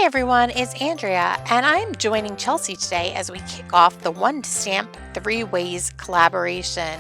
Hey everyone, it's Andrea, and I'm joining Chelsea today as we kick off the One to Stamp 3 Ways collaboration.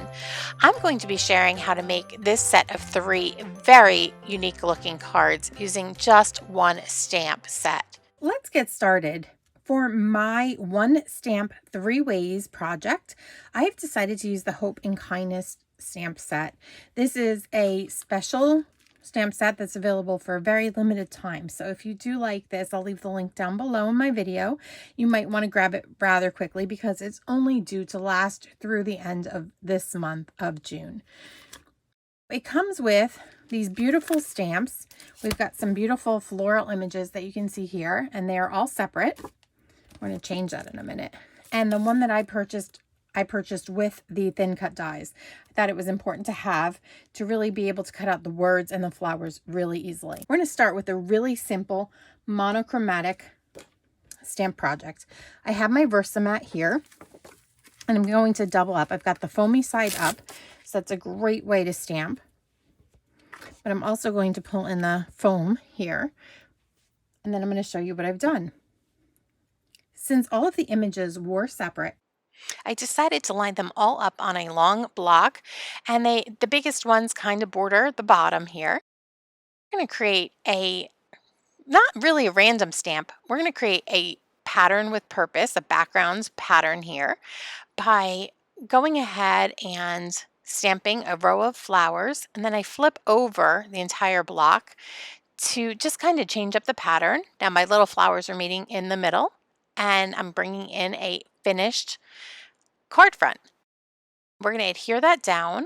I'm going to be sharing how to make this set of 3 very unique looking cards using just one stamp set. Let's get started. For my One Stamp 3 Ways project, I've decided to use the Hope and Kindness stamp set. This is a special stamp set that's available for a very limited time. So if you do like this, I'll leave the link down below in my video. You might want to grab it rather quickly because it's only due to last through the end of this month of June. It comes with these beautiful stamps. We've got some beautiful floral images that you can see here, and they are all separate. We're going to change that in a minute. And the one that I purchased with the thin cut dies. I thought it was important to have to really be able to cut out the words and the flowers really easily. We're going to start with a really simple monochromatic stamp project. I have my Versamat here, and I'm going to double up. I've got the foamy side up, so that's a great way to stamp. But I'm also going to pull in the foam here, and then I'm going to show you what I've done. Since all of the images were separate, I decided to line them all up on a long block, and the biggest ones kind of border the bottom here. We're going to create not really a random stamp. We're going to create a pattern with purpose, a background pattern here, by going ahead and stamping a row of flowers, and then I flip over the entire block to just kind of change up the pattern. Now my little flowers are meeting in the middle, and I'm bringing in a finished card front. We're going to adhere that down.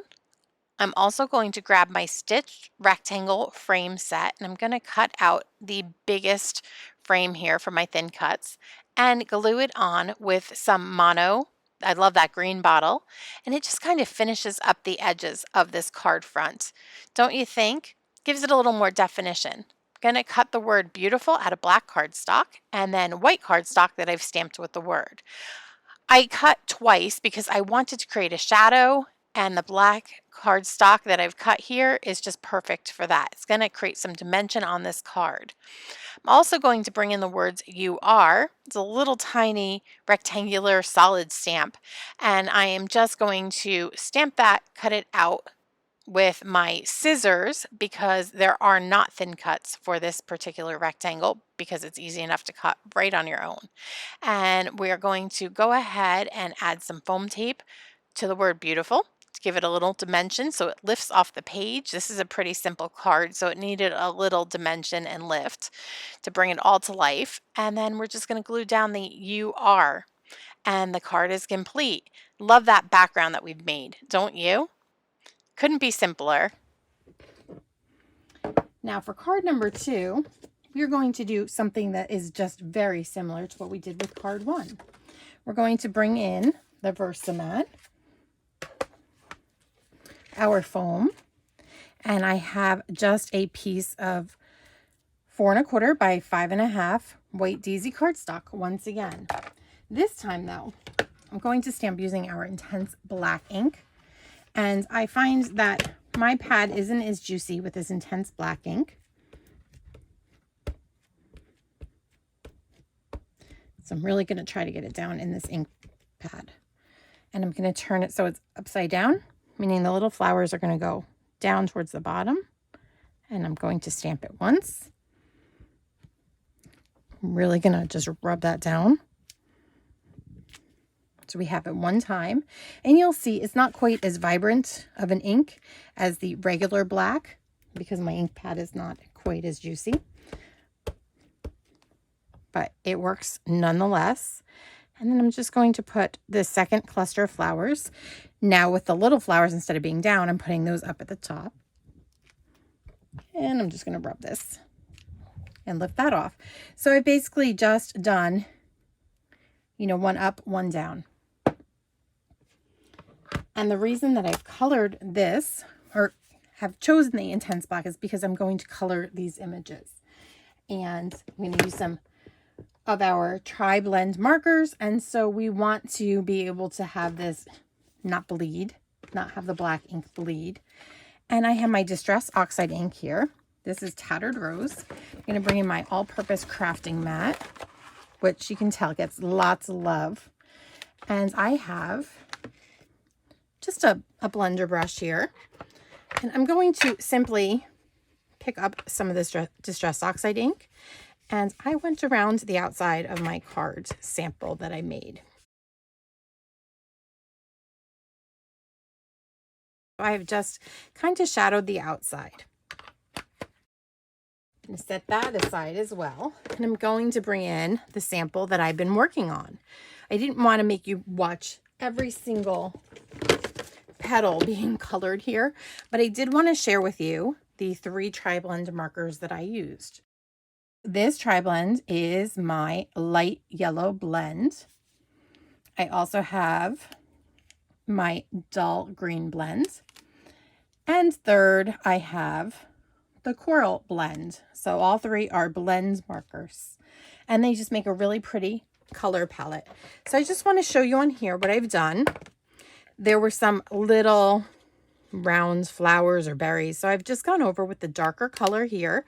I'm also going to grab my stitched rectangle frame set, and I'm going to cut out the biggest frame here for my thin cuts and glue it on with some mono. I love that green bottle, and it just kind of finishes up the edges of this card front. Don't you think? Gives it a little more definition. I'm going to cut the word beautiful out of black cardstock and then white cardstock that I've stamped with the word. I cut twice because I wanted to create a shadow, and the black cardstock that I've cut here is just perfect for that. It's going to create some dimension on this card. I'm also going to bring in the words "you are." It's a little tiny rectangular solid stamp, and I am just going to stamp that, cut it out with my scissors because there are not thin cuts for this particular rectangle because it's easy enough to cut right on your own. And we are going to go ahead and add some foam tape to the word beautiful to give it a little dimension so it lifts off the page. This is a pretty simple card, so it needed a little dimension and lift to bring it all to life. And then we're just going to glue down the "you are," and the card is complete. Love that background that we've made, don't you? Couldn't be simpler. now for card number 2, we're going to do something that is just very similar to what we did with card 1. We're going to bring in the Versamat, our foam, and I have just a piece of 4 1/4 by 5 1/2 white DZ cardstock once again. This time though, I'm going to stamp using our intense black ink, and I find that my pad isn't as juicy with this intense black ink. So I'm really going to try to get it down in this ink pad. And I'm going to turn it so it's upside down, meaning the little flowers are going to go down towards the bottom. And I'm going to stamp it once. I'm really going to just rub that down. So we have it one time, and you'll see it's not quite as vibrant of an ink as the regular black because my ink pad is not quite as juicy, but it works nonetheless. And then I'm just going to put the second cluster of flowers. Now with the little flowers, instead of being down, I'm putting those up at the top. And I'm just going to rub this and lift that off. So I've basically just done, one up, one down. And the reason that I've colored this, or have chosen the intense black, is because I'm going to color these images. And I'm going to use some of our tri-blend markers. And so we want to be able to have this not bleed, not have the black ink bleed. And I have my Distress Oxide ink here. This is Tattered Rose. I'm going to bring in my all-purpose crafting mat, which you can tell gets lots of love. And I have just a blender brush here. And I'm going to simply pick up some of this Distress Oxide ink. And I went around the outside of my card sample that I made. I have just kind of shadowed the outside. I'm going to set that aside as well. And I'm going to bring in the sample that I've been working on. I didn't want to make you watch every single petal being colored here, but I did want to share with you the 3 tri-blend markers that I used. This tri-blend is my light yellow blend. I also have my dull green blend. And third, I have the coral blend. So all 3 are blend markers, and they just make a really pretty color palette. So I just want to show you on here what I've done. There were some little round flowers or berries, so I've just gone over with the darker color here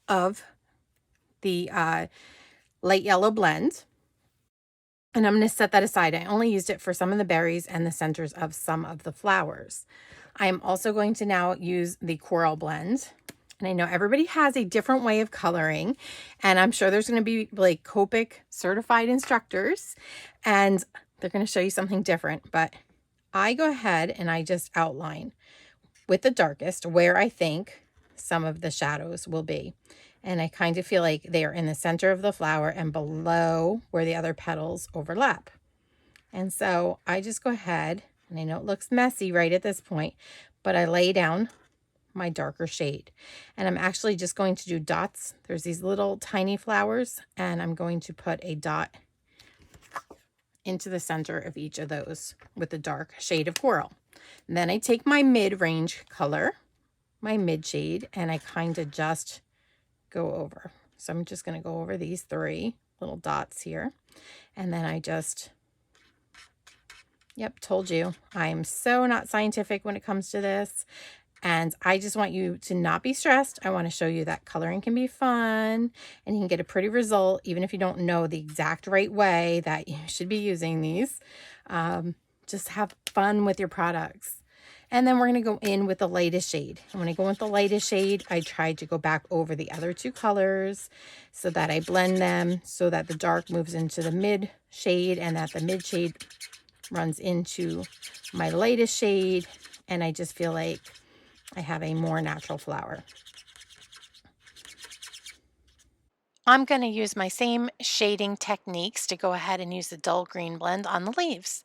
of the light yellow blend. And I'm going to set that aside. I only used it for some of the berries and the centers of some of the flowers. I am also going to now use the coral blend. And I know everybody has a different way of coloring. And I'm sure there's going to be like Copic certified instructors. And they're going to show you something different. But I go ahead and I just outline with the darkest where I think some of the shadows will be. And I kind of feel like they are in the center of the flower and below where the other petals overlap. And so I just go ahead, and I know it looks messy right at this point, but I lay down my darker shade. And I'm actually just going to do dots. There's these little tiny flowers, and I'm going to put a dot into the center of each of those with the dark shade of coral. And then I take my mid-range color, my mid shade, and I kind of just go over. So I'm just going to go over these 3 little dots here. And then I just, yep, told you, I am so not scientific when it comes to this. And I just want you to not be stressed. I want to show you that coloring can be fun and you can get a pretty result, even if you don't know the exact right way that you should be using these. Just have fun with your products. And then we're going to go in with the lightest shade. And when I go with the lightest shade, I try to go back over the other 2 colors so that I blend them so that the dark moves into the mid shade and that the mid shade runs into my lightest shade. And I just feel like I have a more natural flower. I'm going to use my same shading techniques to go ahead and use the dull green blend on the leaves.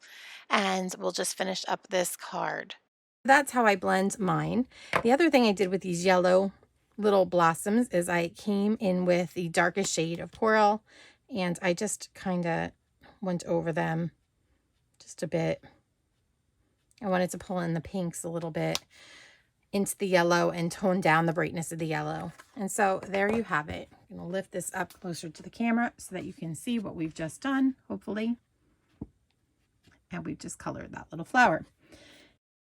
And we'll just finish up this card. That's how I blend mine. The other thing I did with these yellow little blossoms is I came in with the darkest shade of coral, and I just kind of went over them just a bit. I wanted to pull in the pinks a little bit into the yellow and tone down the brightness of the yellow. And so there you have it. I'm going to lift this up closer to the camera so that you can see what we've just done, hopefully. And we've just colored that little flower.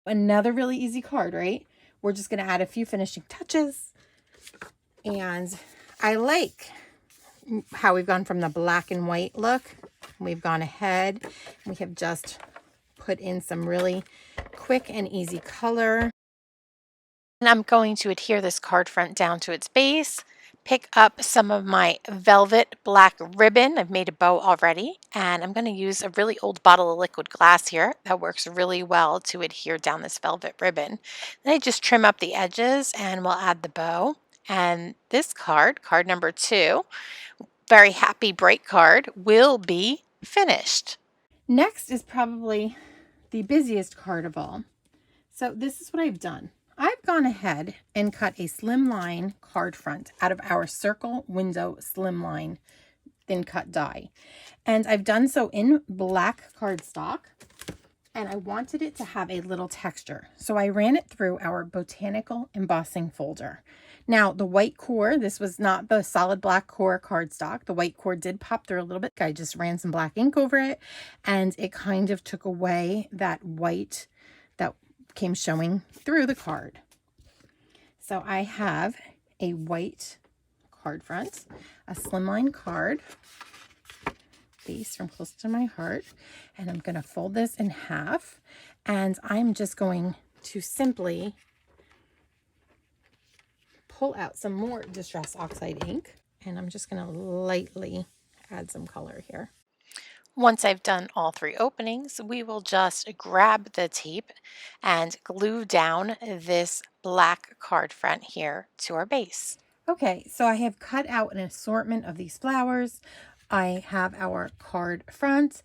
Another really easy card, right? We're just going to add a few finishing touches. And I like how we've gone from the black and white look. We've gone ahead. We have just put in some really quick and easy color. And I'm going to adhere this card front down to its base, pick up some of my velvet black ribbon. I've made a bow already, and I'm going to use a really old bottle of liquid glass here that works really well to adhere down this velvet ribbon. Then I just trim up the edges and we'll add the bow. And this card, card number 2, very happy bright card, will be finished. Next is probably the busiest card of all. So this is what I've done. I've gone ahead and cut a slimline card front out of our circle window slimline thin cut die. And I've done so in black cardstock, and I wanted it to have a little texture. So I ran it through our botanical embossing folder. Now the white core, this was not the solid black core cardstock. The white core did pop through a little bit. I just ran some black ink over it, and it kind of took away that white that came showing through the card. So I have a white card front, a slimline card, base from close to my heart, and I'm going to fold this in half, and I'm just going to simply pull out some more Distress Oxide ink, and I'm just going to lightly add some color here. Once I've done all 3 openings, we will just grab the tape and glue down this black card front here to our base. Okay, so I have cut out an assortment of these flowers. I have our card front,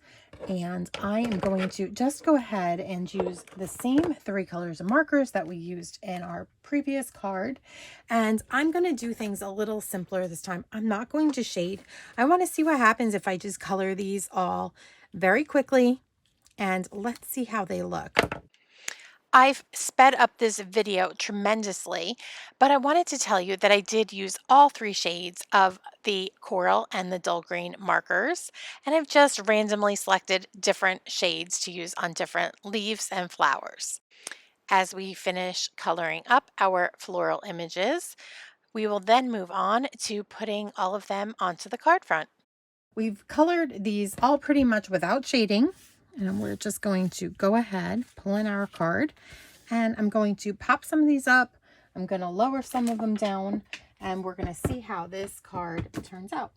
and I am going to just go ahead and use the same 3 colors of markers that we used in our previous card. And I'm going to do things a little simpler this time. I'm not going to shade. I want to see what happens if I just color these all very quickly, and let's see how they look. I've sped up this video tremendously, but I wanted to tell you that I did use all 3 shades of the coral and the dull green markers, and I've just randomly selected different shades to use on different leaves and flowers. As we finish coloring up our floral images, we will then move on to putting all of them onto the card front. We've colored these all pretty much without shading, and we're just going to go ahead, pull in our card, and I'm going to pop some of these up. I'm going to lower some of them down, and we're going to see how this card turns out.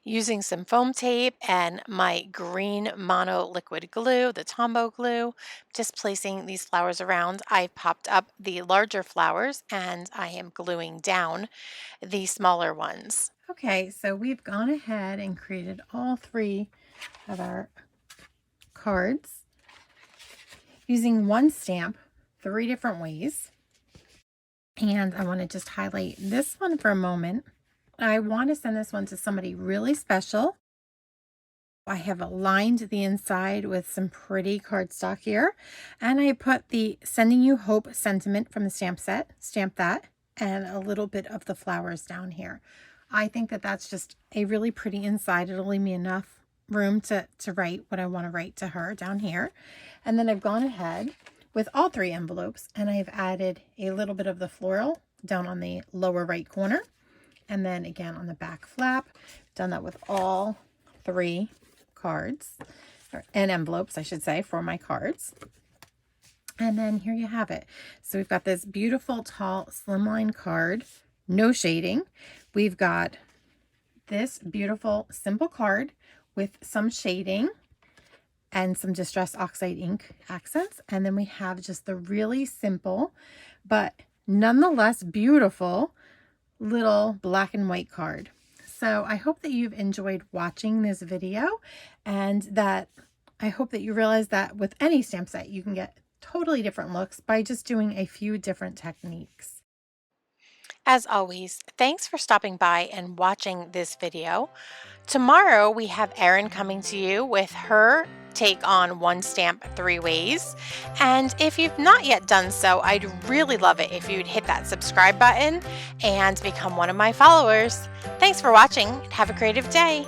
Using some foam tape and my green mono liquid glue, the Tombow glue, just placing these flowers around, I popped up the larger flowers and I am gluing down the smaller ones. Okay, so we've gone ahead and created all 3 of our cards using one stamp 3 different ways. And I want to just highlight this one for a moment. I want to send this one to somebody really special. I have lined the inside with some pretty cardstock here, and I put the Sending You Hope sentiment from the stamp set, stamp that, and a little bit of the flowers down here. I think that that's just a really pretty inside. It'll leave me enough room to write what I want to write to her down here. And then I've gone ahead with all 3 envelopes, and I've added a little bit of the floral down on the lower right corner, and then again on the back flap. Done that with all 3 cards, and envelopes, I should say, for my cards. And then here you have it. So we've got this beautiful tall slimline card, no shading. We've got this beautiful simple card with some shading and some Distress Oxide ink accents. And then we have just the really simple, but nonetheless beautiful little black and white card. So I hope that you've enjoyed watching this video, and that I hope that you realize that with any stamp set, you can get totally different looks by just doing a few different techniques. As always, thanks for stopping by and watching this video. Tomorrow we have Erin coming to you with her take on One Stamp 3 Ways. And if you've not yet done so, I'd really love it if you'd hit that subscribe button and become one of my followers. Thanks for watching. Have a creative day.